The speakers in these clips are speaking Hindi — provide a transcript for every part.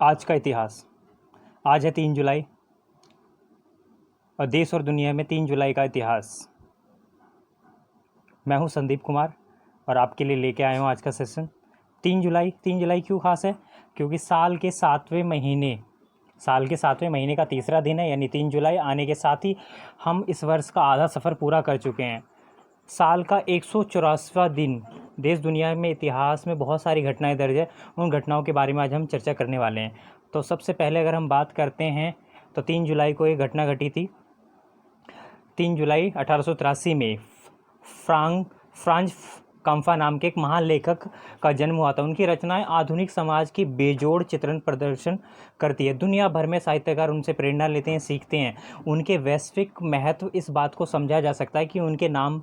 आज का इतिहास। आज है 3 जुलाई और देश और दुनिया में 3 जुलाई का इतिहास। मैं हूं संदीप कुमार और आपके लिए लेके आया हूं आज का सेशन। 3 जुलाई क्यों खास है? क्योंकि साल के सातवें महीने का तीसरा दिन है, यानी 3 जुलाई आने के साथ ही हम इस वर्ष का आधा सफ़र पूरा कर चुके हैं। साल का 184वां दिन। देश दुनिया में इतिहास में बहुत सारी घटनाएं दर्ज है, उन घटनाओं के बारे में आज हम चर्चा करने वाले हैं। तो सबसे पहले अगर हम बात करते हैं तो 3 जुलाई को एक घटना घटी थी। 3 जुलाई 1883 में फ्रांज काम्फा नाम के एक महान लेखक का जन्म हुआ था। उनकी रचनाएं आधुनिक समाज की बेजोड़ चित्रण प्रदर्शन करती है। दुनिया भर में साहित्यकार उनसे प्रेरणा लेते हैं, सीखते हैं। उनके वैश्विक महत्व इस बात को समझा जा सकता है कि उनके नाम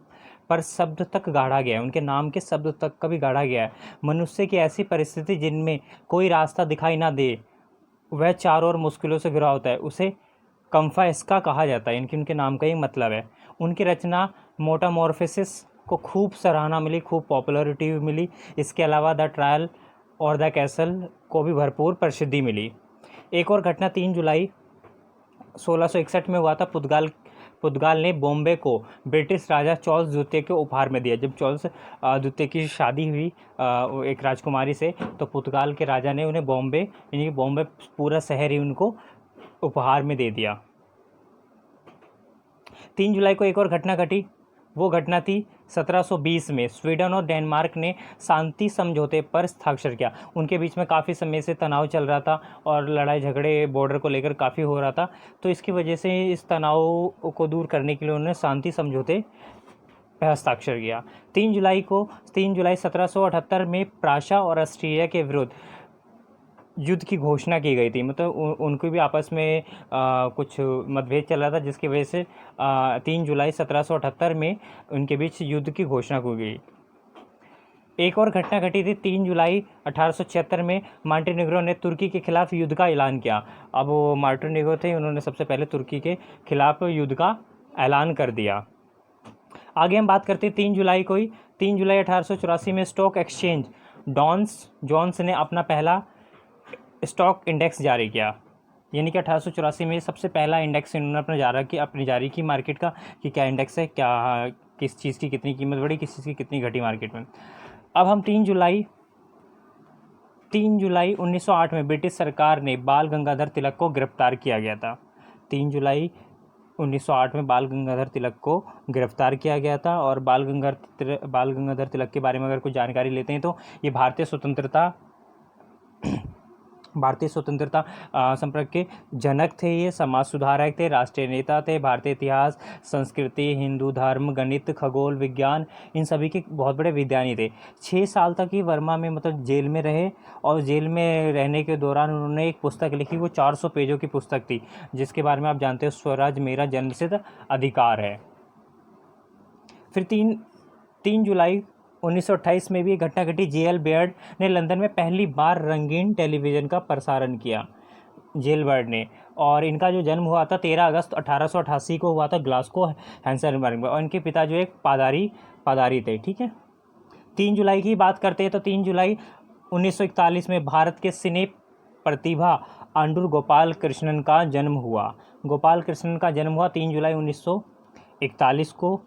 पर शब्द तक गाढ़ा गया है, उनके नाम के शब्द तक का भी गाढ़ा गया है। मनुष्य की ऐसी परिस्थिति जिनमें कोई रास्ता दिखाई ना दे, वह चारों ओर मुश्किलों से घिरा होता है, उसे कम्फाएस्का कहा जाता है। इनकी उनके नाम का ही मतलब है। उनकी रचना मोटामॉर्फोसिस को खूब सराहना मिली, खूब पॉपुलैरिटी मिली। इसके अलावा द ट्रायल और द कैसल को भी भरपूर प्रसिद्धि मिली। एक और घटना 3 जुलाई 1661 में हुआ था। पुर्तगाल ने बॉम्बे को ब्रिटिश राजा चार्ल्स द्वितीय के उपहार में दिया। जब चार्ल्स द्वितीय की शादी हुई एक राजकुमारी से, तो पुर्तगाल के राजा ने उन्हें बॉम्बे, यानी बॉम्बे पूरा शहर ही उनको उपहार में दे दिया। 3 जुलाई को एक और घटना घटी। वो घटना थी 1720 में। स्वीडन और डेनमार्क ने शांति समझौते पर हस्ताक्षर किया। उनके बीच में काफ़ी समय से तनाव चल रहा था और लड़ाई झगड़े बॉर्डर को लेकर काफ़ी हो रहा था। तो इसकी वजह से इस तनाव को दूर करने के लिए उन्होंने शांति समझौते पर हस्ताक्षर किया। 3 जुलाई 1778 में प्राशा और ऑस्ट्रिया के विरुद्ध युद्ध की घोषणा की गई थी। मतलब उनको भी आपस में कुछ मतभेद चल रहा था, जिसकी वजह से 3 जुलाई 1778 में उनके बीच युद्ध की घोषणा की गई। एक और घटना घटी थी 3 जुलाई 1876 में। मॉन्टेनेग्रो ने तुर्की के खिलाफ युद्ध का ऐलान किया। अब वो मॉन्टेनेग्रो थे, उन्होंने सबसे पहले तुर्की के खिलाफ युद्ध का ऐलान कर दिया। आगे हम बात करते हैं 3 जुलाई को ही। 3 जुलाई 1884 में स्टॉक एक्सचेंज जोन्स ने अपना पहला स्टॉक इंडेक्स जारी किया। यानी कि 1884 में सबसे पहला इंडेक्स इन्होंने अपनी जारी की मार्केट का, कि क्या इंडेक्स है, क्या किस चीज़ की कितनी कीमत बढ़ी, किस चीज़ की कितनी घटी मार्केट में। अब हम 3 जुलाई 1908 में ब्रिटिश सरकार ने बाल गंगाधर तिलक को गिरफ्तार किया गया था। 3 जुलाई 1908 में बाल गंगाधर तिलक को गिरफ्तार किया गया था। और बाल गंगाधर तिलक के बारे में अगर कुछ जानकारी लेते हैं तो ये भारतीय स्वतंत्रता संपर्क के जनक थे। ये समाज सुधारक थे, राष्ट्रीय नेता थे, भारतीय इतिहास, संस्कृति, हिंदू धर्म, गणित, खगोल विज्ञान, इन सभी के बहुत बड़े विज्ञानी थे। 6 साल तक ही वर्मा में जेल में रहे और जेल में रहने के दौरान उन्होंने एक पुस्तक लिखी। वो 400 पेजों की पुस्तक थी, जिसके बारे में आप जानते हो, स्वराज मेरा जन्मसिद्ध अधिकार है। फिर 3 जुलाई 1928 में भी एक घटना घटी। जेएल बेयर्ड ने लंदन में पहली बार रंगीन टेलीविज़न का प्रसारण किया, जेएल बेयर्ड ने। और इनका जो जन्म हुआ था 13 अगस्त 1888 को हुआ था ग्लासगो हैंसेनबर्ग में। और इनके पिता जो एक पादारी थे। ठीक है, 3 जुलाई की बात करते हैं तो 3 जुलाई 1941 में भारत के सिने प्रतिभा आंडूर गोपाल कृष्णन का जन्म हुआ। 3 जुलाई 1941 को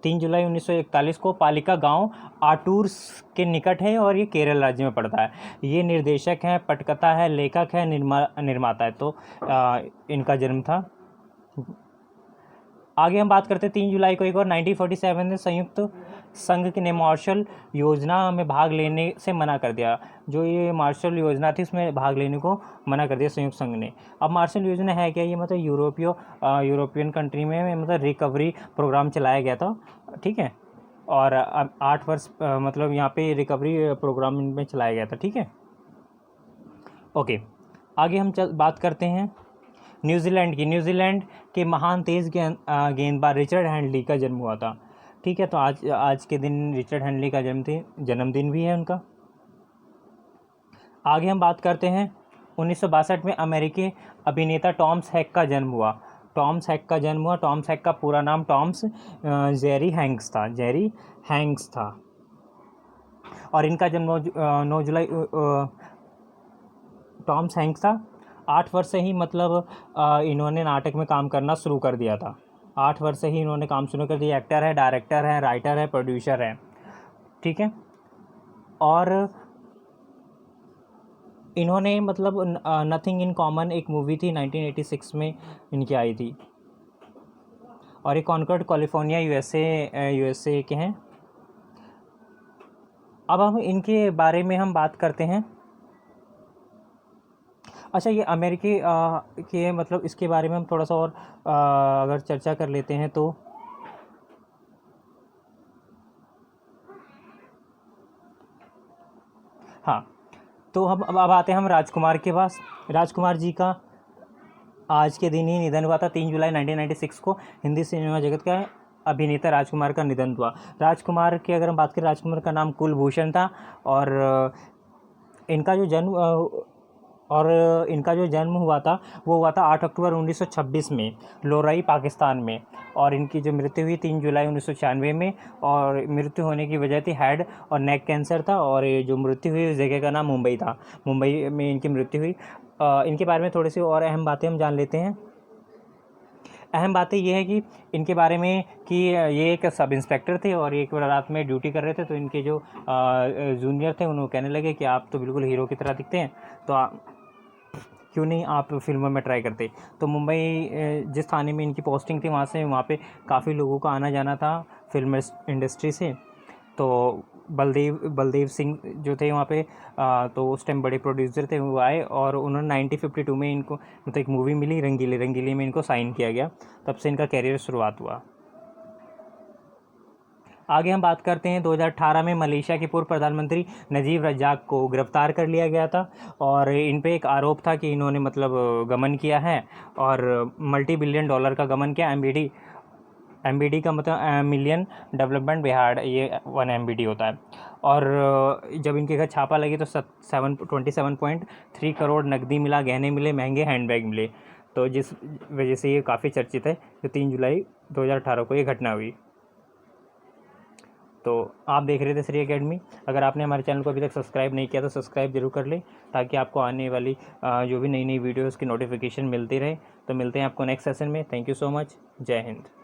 3 जुलाई 1941 को पालिका गांव आटूर के निकट है और ये केरल राज्य में पड़ता है। ये निर्देशक हैं, पटकथा है, लेखक है, निर्माता है। तो इनका जन्म था। आगे हम बात करते हैं 3 जुलाई को एक और 1947 में संयुक्त संघ ने मार्शल योजना में भाग लेने से मना कर दिया। जो ये मार्शल योजना थी उसमें भाग लेने को मना कर दिया संयुक्त संघ ने। अब मार्शल योजना है क्या? ये यूरोपियन कंट्री में रिकवरी प्रोग्राम चलाया गया था। ठीक है, और 8 वर्ष यहाँ पे रिकवरी प्रोग्राम में चलाया गया था। ठीक है, ओके। आगे हम बात करते हैं न्यूजीलैंड के महान तेज गेंदबाज रिचर्ड हैंडली का जन्म हुआ था। ठीक है, तो आज के दिन रिचर्ड हैंडली का जन्मदिन भी है उनका। आगे हम बात करते हैं 1962 में अमेरिकी अभिनेता टॉमस हैंक का जन्म हुआ। टॉमस हैंक का पूरा नाम टॉमस जेरी हैंक्स था। और इनका जन्म 9 जुलाई टॉम हैंक्स था। 8 वर्ष से ही मतलब इन्होंने नाटक में काम करना शुरू कर दिया था। 8 वर्ष से ही इन्होंने काम शुरू कर दिया। एक्टर है, डायरेक्टर है, राइटर है, प्रोड्यूसर है, ठीक है। और इन्होंने मतलब नथिंग इन कॉमन एक मूवी थी 1986 में इनकी आई थी, और ये कॉन्कॉर्ड कैलिफोर्निया यूएसए के हैं। अब हम इनके बारे में हम बात करते हैं। अच्छा, ये अमेरिकी के मतलब इसके बारे में हम थोड़ा सा और अगर चर्चा कर लेते हैं तो हाँ, तो हम अब आते हैं हम राजकुमार के पास। राजकुमार जी का आज के दिन ही निधन हुआ था। 3 जुलाई 1996 को हिंदी सिनेमा जगत का अभिनेता राजकुमार का निधन हुआ। राजकुमार की अगर हम बात करें, राजकुमार का नाम कुलभूषण था, और इनका जो जन्म हुआ था वो हुआ था 8 अक्टूबर 1926 में लोराई, पाकिस्तान में। और इनकी जो मृत्यु हुई 3 जुलाई 1996 में, और मृत्यु होने की वजह थी हेड और नेक कैंसर था। और ये जो मृत्यु हुई उस जगह का नाम मुंबई था, मुंबई में इनकी मृत्यु हुई। इनके बारे में थोड़ी सी और अहम बातें हम जान लेते हैं। अहम बातें ये है कि इनके बारे में कि ये एक सब इंस्पेक्टर थे और एक बार रात में ड्यूटी कर रहे थे, तो इनके जो जूनियर थे उन्होंने कहने लगे कि आप तो बिल्कुल हीरो की तरह दिखते हैं, तो क्यों नहीं आप फिल्मों में ट्राई करते। तो मुंबई जिस थाने में इनकी पोस्टिंग थी वहाँ पे काफ़ी लोगों का आना जाना था फिल्म इंडस्ट्री से। तो बलदेव सिंह जो थे वहाँ पे, तो उस टाइम बड़े प्रोड्यूसर थे, वो आए और उन्होंने 1952 में इनको मतलब एक मूवी मिली रंगीले में इनको साइन किया गया। तब से इनका कैरियर शुरुआत हुआ। आगे हम बात करते हैं 2018 में मलेशिया के पूर्व प्रधानमंत्री नजीब रजाक को गिरफ्तार कर लिया गया था, और इन पे एक आरोप था कि इन्होंने मतलब गबन किया है और $multi billion का गबन किया। एमबीडी का मतलब मिलियन डेवलपमेंट बिहार, ये 1 MBD होता है। और जब इनके घर छापा लगी तो 27.3 करोड़ नकदी मिला, गहने मिले, महंगे हैंडबैग मिले। तो जिस वजह से ये काफ़ी चर्चित है। जो 3 जुलाई 2018 को ये घटना हुई। तो आप देख रहे थे श्री एकेडमी। अगर आपने हमारे चैनल को अभी तक सब्सक्राइब नहीं किया तो सब्सक्राइब जरूर कर ले, ताकि आपको आने वाली जो भी नई वीडियोज़ की नोटिफिकेशन मिलती रहे। तो मिलते हैं आपको नेक्स्ट सेशन में। Thank you so much. जय हिंद।